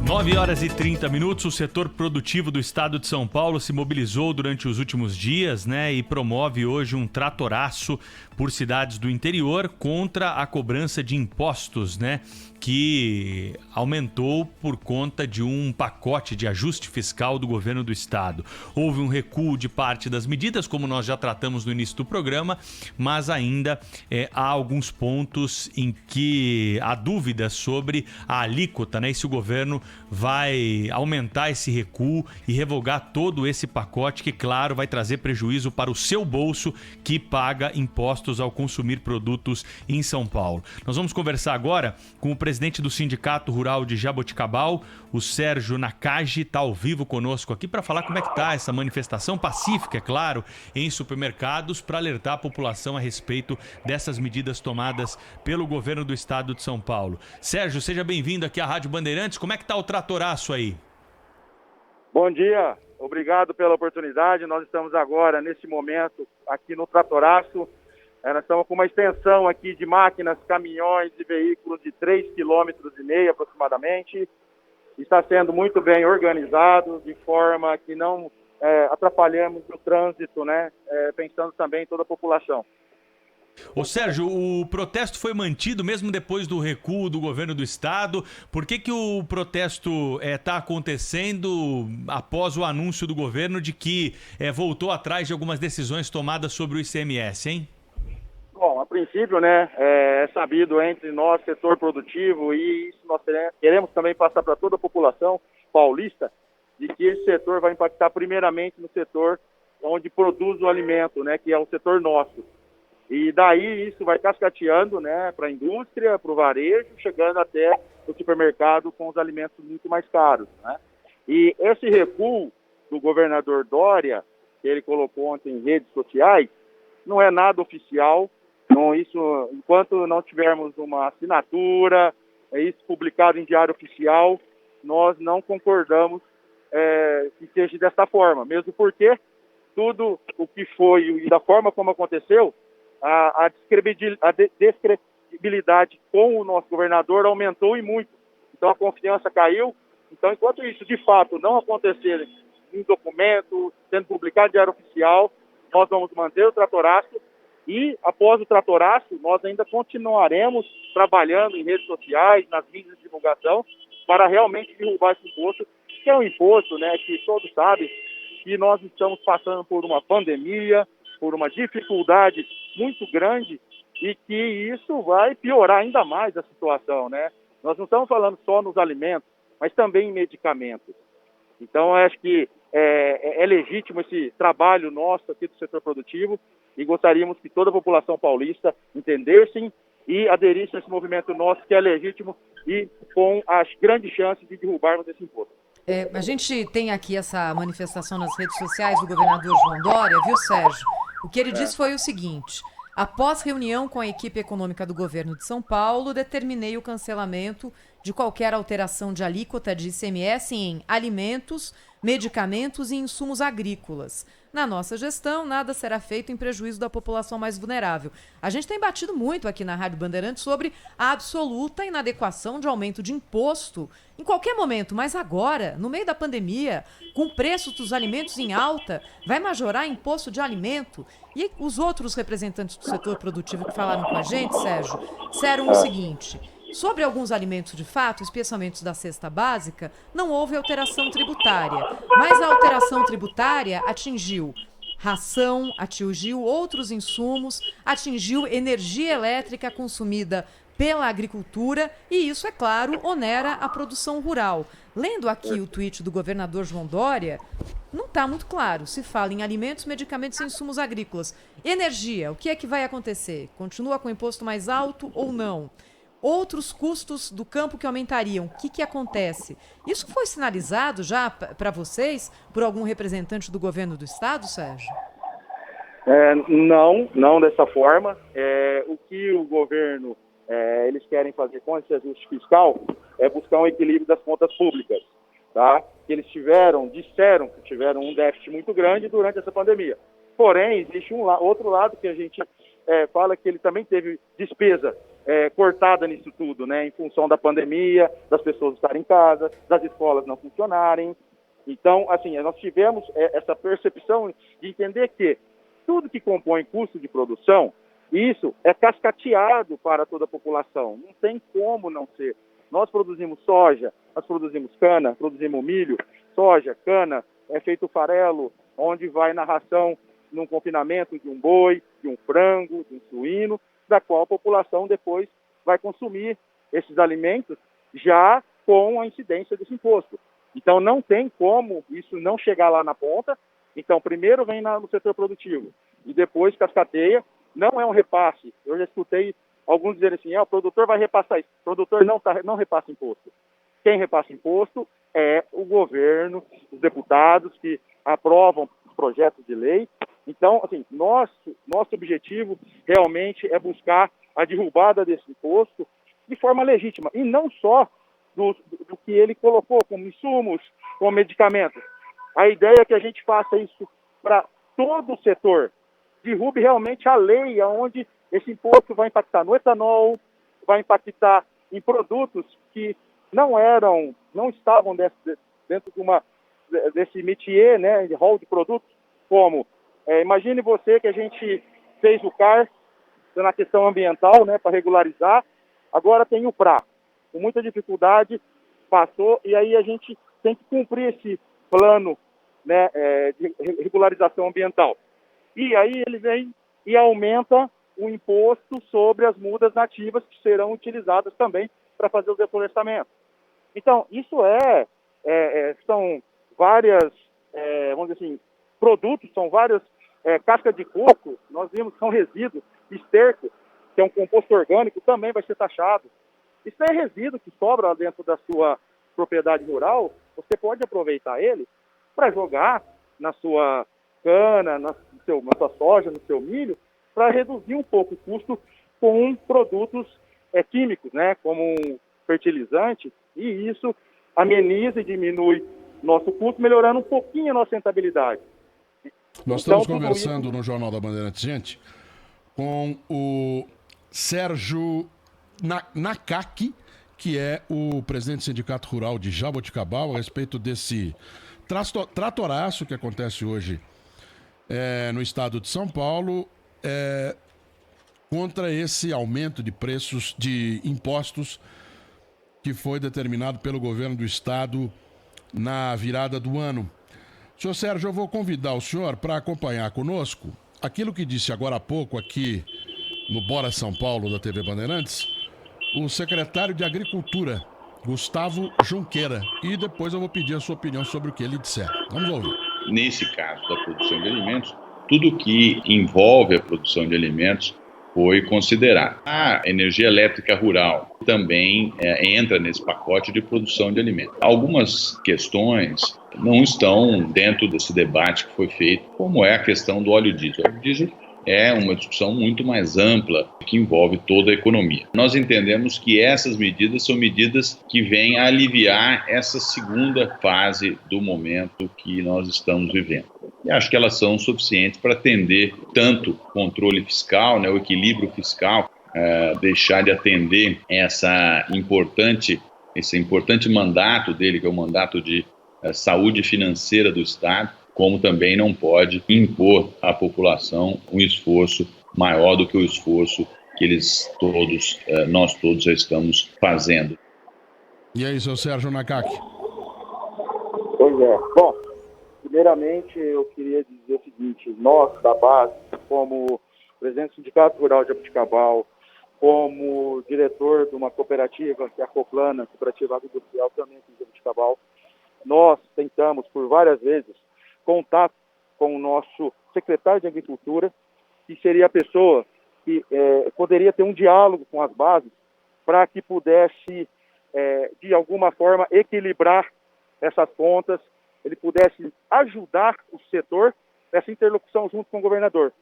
9h30, o setor produtivo do estado de São Paulo se mobilizou durante os últimos dias, e promove hoje um tratoraço por cidades do interior contra a cobrança de impostos, que aumentou por conta de um pacote de ajuste fiscal do governo do estado. Houve um recuo de parte das medidas, como nós já tratamos no início do programa, mas ainda há alguns pontos em que há dúvidas sobre a alíquota, e se o governo vai aumentar esse recuo e revogar todo esse pacote que, claro, vai trazer prejuízo para o seu bolso, que paga impostos ao consumir produtos em São Paulo. Nós vamos conversar agora com o presidente do Sindicato Rural de Jaboticabal, o Sérgio Nakagi, está ao vivo conosco aqui para falar como é que está essa manifestação pacífica, é claro, em supermercados, para alertar a população a respeito dessas medidas tomadas pelo governo do estado de São Paulo. Sérgio, seja bem-vindo aqui à Rádio Bandeirantes. Como é que está o tratoraço aí? Bom dia, obrigado pela oportunidade. Nós estamos agora, nesse momento, aqui no tratoraço. Nós estamos com uma extensão aqui de máquinas, caminhões e veículos de 3,5 km aproximadamente. Está sendo muito bem organizado, de forma que não atrapalhemos o trânsito, pensando também em toda a população. Ô Sérgio, o protesto foi mantido mesmo depois do recuo do governo do estado. Por que o protesto está acontecendo após o anúncio do governo de que voltou atrás de algumas decisões tomadas sobre o ICMS, hein? Bom, a princípio, é sabido entre nós, setor produtivo, e isso nós queremos também passar para toda a população paulista, de que esse setor vai impactar primeiramente no setor onde produz o alimento, que é o setor nosso. E daí isso vai cascateando, para a indústria, para o varejo, chegando até o supermercado com os alimentos muito mais caros, E esse recuo do governador Dória, que ele colocou ontem em redes sociais, não é nada oficial. Não, isso, enquanto não tivermos uma assinatura, isso publicado em diário oficial, nós não concordamos que seja desta forma, mesmo porque tudo o que foi e da forma como aconteceu, a descredibilidade com o nosso governador aumentou e muito. Então a confiança caiu. Então, enquanto isso de fato não acontecer em documento, sendo publicado em diário oficial, nós vamos manter o tratoraço. E, após o tratoraço, nós ainda continuaremos trabalhando em redes sociais, nas mídias de divulgação, para realmente derrubar esse imposto, que é um imposto, que todos sabem que nós estamos passando por uma pandemia, por uma dificuldade muito grande, e que isso vai piorar ainda mais a situação, Nós não estamos falando só nos alimentos, mas também em medicamentos. Então, acho que é legítimo esse trabalho nosso aqui do setor produtivo, e gostaríamos que toda a população paulista entendessem e aderisse a esse movimento nosso, que é legítimo e com as grandes chances de derrubarmos esse imposto. A gente tem aqui essa manifestação nas redes sociais do governador João Dória, viu, Sérgio? O que ele disse foi o seguinte: após reunião com a equipe econômica do governo de São Paulo, determinei o cancelamento de qualquer alteração de alíquota de ICMS em alimentos, medicamentos e insumos agrícolas. Na nossa gestão, nada será feito em prejuízo da população mais vulnerável. A gente tem batido muito aqui na Rádio Bandeirantes sobre a absoluta inadequação de aumento de imposto em qualquer momento, mas agora, no meio da pandemia, com o preço dos alimentos em alta, vai majorar imposto de alimento. E os outros representantes do setor produtivo que falaram com a gente, Sérgio, disseram o seguinte: sobre alguns alimentos de fato, especialmente os da cesta básica, não houve alteração tributária, mas a alteração tributária atingiu ração, atingiu outros insumos, atingiu energia elétrica consumida pela agricultura e isso, é claro, onera a produção rural. Lendo aqui o tweet do governador João Dória, não está muito claro se fala em alimentos, medicamentos e insumos agrícolas. Energia, o que é que vai acontecer? Continua com o imposto mais alto ou não? Outros custos do campo que aumentariam, o que acontece? Isso foi sinalizado já para vocês por algum representante do governo do estado, Sérgio? Não dessa forma. O que o governo eles querem fazer com esse ajuste fiscal é buscar um equilíbrio das contas públicas, tá? Que eles disseram que tiveram um déficit muito grande durante essa pandemia. Porém, existe outro lado que a gente fala que ele também teve despesa cortada nisso tudo, né? Em função da pandemia, das pessoas estarem em casa, das escolas não funcionarem. Então, assim, nós tivemos essa percepção de entender que tudo que compõe custo de produção, isso é cascateado para toda a população. Não tem como não ser. Nós produzimos soja, nós produzimos cana, produzimos milho, soja, cana, é feito farelo, onde vai na ração, num confinamento de um boi, de um frango, de um suíno, da qual a população depois vai consumir esses alimentos já com a incidência desse imposto. Então, não tem como isso não chegar lá na ponta. Então, primeiro vem no setor produtivo e depois cascateia. Não é um repasse. Eu já escutei alguns dizerem assim, o produtor vai repassar isso. O produtor não repassa imposto. Quem repassa imposto é o governo, os deputados que aprovam os projetos de lei. Então, assim, nosso objetivo realmente é buscar a derrubada desse imposto de forma legítima. E não só do que ele colocou como insumos, como medicamentos. A ideia é que a gente faça isso para todo o setor. Derrube realmente a lei onde esse imposto vai impactar no etanol, vai impactar em produtos que não estavam dentro desse métier, né, de rol de produtos, como, imagine você que a gente fez o CAR na questão ambiental, né, para regularizar, agora tem o PRA. Com muita dificuldade, passou, e aí a gente tem que cumprir esse plano, né, de regularização ambiental. E aí ele vem e aumenta o imposto sobre as mudas nativas que serão utilizadas também para fazer o reflorestamento. Então, isso são várias, vamos dizer assim, produtos, são várias cascas de coco, nós vimos que são resíduos, esterco, que é um composto orgânico, também vai ser taxado. Isso é resíduo que sobra dentro da sua propriedade rural, você pode aproveitar ele para jogar na sua cana, na sua soja, no seu milho, para reduzir um pouco o custo com produtos químicos, né, como um fertilizante, e isso ameniza e diminui nosso custo, melhorando um pouquinho a nossa rentabilidade. Nós estamos conversando no Jornal da Bandeirantes, gente, com o Sérgio Nakaki, que é o presidente do Sindicato Rural de Jaboticabal, a respeito desse tratoraço que acontece hoje no estado de São Paulo, contra esse aumento de preços de impostos que foi determinado pelo governo do estado na virada do ano. Senhor Sérgio, eu vou convidar o senhor para acompanhar conosco aquilo que disse agora há pouco aqui no Bora São Paulo da TV Bandeirantes, o secretário de Agricultura, Gustavo Junqueira. E depois eu vou pedir a sua opinião sobre o que ele disser. Vamos ouvir. Nesse caso da produção de alimentos, tudo que envolve a produção de alimentos foi considerado. A energia elétrica rural também entra nesse pacote de produção de alimentos. Algumas questões não estão dentro desse debate que foi feito, como é a questão do óleo diesel. O óleo diesel é uma discussão muito mais ampla que envolve toda a economia. Nós entendemos que essas medidas são medidas que vêm a aliviar essa segunda fase do momento que nós estamos vivendo. E acho que elas são suficientes para atender tanto o controle fiscal, né, o equilíbrio fiscal, deixar de atender esse importante mandato dele, que é o mandato de saúde financeira do Estado, como também não pode impor à população um esforço maior do que o esforço que nós todos já estamos fazendo. E aí, seu Sérgio Nakaki? Pois é. Bom, primeiramente eu queria dizer o seguinte, nós da base, como presidente do Sindicato Rural de Jaboticabal, como diretor de uma cooperativa, que é a Coplana, Cooperativa Agroindustrial também aqui de Jaboticabal, nós tentamos por várias vezes contato com o nosso secretário de Agricultura, que seria a pessoa que poderia ter um diálogo com as bases para que pudesse, de alguma forma, equilibrar essas contas, ele pudesse ajudar o setor nessa interlocução junto com o governador.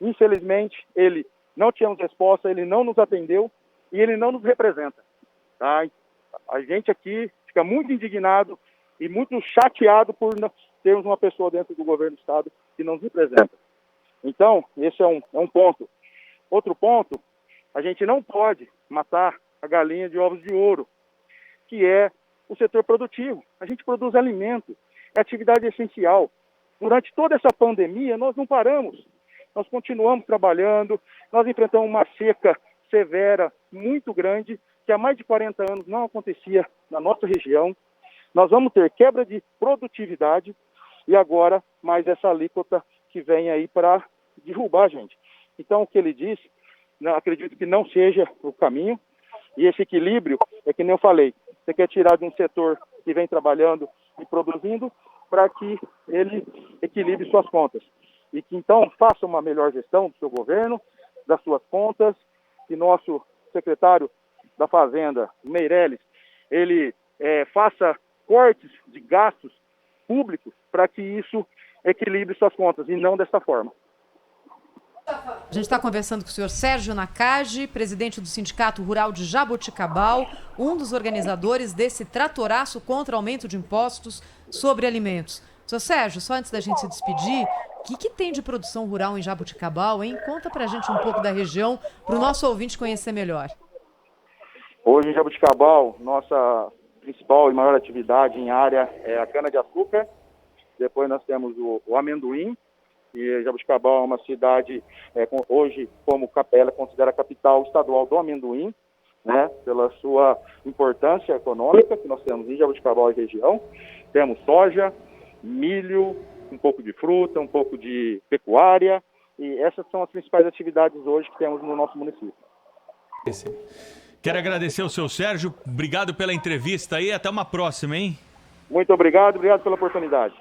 Infelizmente, ele não tínhamos resposta, ele não nos atendeu e ele não nos representa. Tá? A gente aqui fica muito indignado e muito chateado por termos uma pessoa dentro do governo do Estado que não nos representa. Então, esse é um ponto. Outro ponto, a gente não pode matar a galinha de ovos de ouro, que é o setor produtivo. A gente produz alimento, é atividade essencial. Durante toda essa pandemia, nós não paramos. Nós continuamos trabalhando, nós enfrentamos uma seca severa, muito grande, que há mais de 40 anos não acontecia na nossa região. Nós vamos ter quebra de produtividade e agora mais essa alíquota que vem aí para derrubar a gente. Então, o que ele diz, acredito que não seja o caminho. E esse equilíbrio, é que nem eu falei, você quer tirar de um setor que vem trabalhando e produzindo para que ele equilibre suas contas. E que então faça uma melhor gestão do seu governo, das suas contas, que nosso secretário da Fazenda, Meirelles, ele faça cortes de gastos públicos para que isso equilibre suas contas e não dessa forma. A gente está conversando com o senhor Sérgio Nakagi, presidente do Sindicato Rural de Jaboticabal, um dos organizadores desse tratoraço contra aumento de impostos sobre alimentos. Senhor Sérgio, só antes da gente se despedir, o que tem de produção rural em Jaboticabal, hein? Conta pra gente um pouco da região, para o nosso ouvinte conhecer melhor. Hoje em Jaboticabal, nossa principal e maior atividade em área é a cana-de-açúcar. Depois nós temos o amendoim. E Jaboticabal é uma cidade, hoje, como ela considera a capital estadual do amendoim, né, pela sua importância econômica que nós temos em Jaboticabal e região. Temos soja, milho, um pouco de fruta, um pouco de pecuária, e essas são as principais atividades hoje que temos no nosso município. Quero agradecer ao seu Sérgio, obrigado pela entrevista aí, até uma próxima, hein? Muito obrigado pela oportunidade.